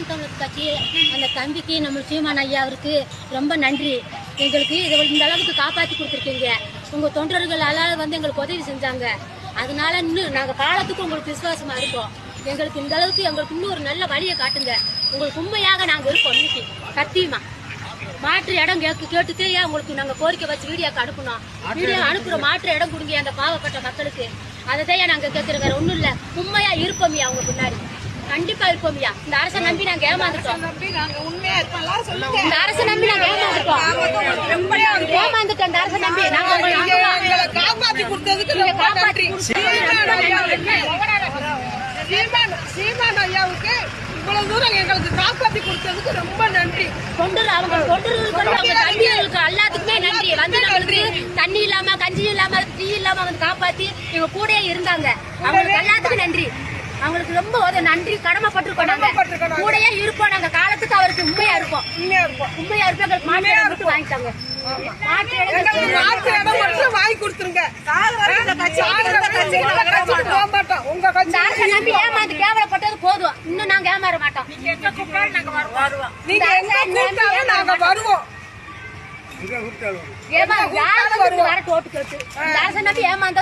நாம் தமிழர் கட்சி அந்த தம்பிக்கு நம்ம சீமான் ஐயாவிற்கு ரொம்ப நன்றி. எங்களுக்கு இதை இந்த அளவுக்கு காப்பாற்றி கொடுத்துருக்கீங்க. உங்கள் தொண்டர்களால் எங்களுக்கு உதவி செஞ்சாங்க. அதனால இன்னும் நாங்கள் காலத்துக்கு உங்களுக்கு விசுவாசமாக இருக்கோம். எங்களுக்கு இந்த அளவுக்கு எங்களுக்கு இன்னும் ஒரு நல்ல வழியை காட்டுங்க. உங்களுக்கு உண்மையாக நாங்கள் இருக்கோம். இன்னைக்கு சத்தியமா மாற்று இடம் கேட்டுட்டு உங்களுக்கு நாங்கள் கோரிக்கை வச்சு வீடியோக்கு அனுப்பணும். வீடியோ அனுப்புற மாற்று இடம் கொடுங்க அந்த பாவப்பட்ட மக்களுக்கு. அதை தான் நாங்கள் கேட்குறோம். வேற ஒன்றும் இல்லை. உண்மையா இருப்போம்யா அவங்க பின்னாடி. கண்டிப்பா இருப்போம்யா. இந்த அரசை நம்பி நாங்க ஏமாந்துட்டோம். இந்த அரசை நம்பி நாங்க ஏமாந்துட்டோம். இந்த அரசை நம்பி நாங்க காப்பாத்தி கொடுத்ததுக்கு சீமான் ஐயாவுக்கு இவ்வளவு தூரம் எங்களுக்கு காப்பாத்தி கொடுத்ததுக்கு ரொம்ப நன்றி. தொண்டர்களுக்கு எல்லாத்துக்குமே நன்றி. வந்து நம்மளுக்கு தண்ணி இல்லாம கஞ்சி இல்லாம டீ இல்லாம வந்து காப்பாத்தி எங்க கூட இருந்தாங்க. அவங்களுக்கு எல்லாத்துக்கும் நன்றி. அவங்களுக்கு ரொம்ப நன்றி கடமைப்பட்டிருக்கோம். நாங்க கூடயே இருப்போம். நாங்க காலத்துக்கு அவருக்கு உண்மையா இருப்போம். எங்களுக்கு மாற்று இடம் வாங்கிட்டாங்க. வாங்கி கொடுத்துருங்க. நம்பி ஏமாந்து கேவலப்பட்டது போதும். இன்னும் நாங்க ஏமாற மாட்டோம். நாங்க வருவோம். வர ஓட்டு கேட்டு நம்பி ஏமாந்த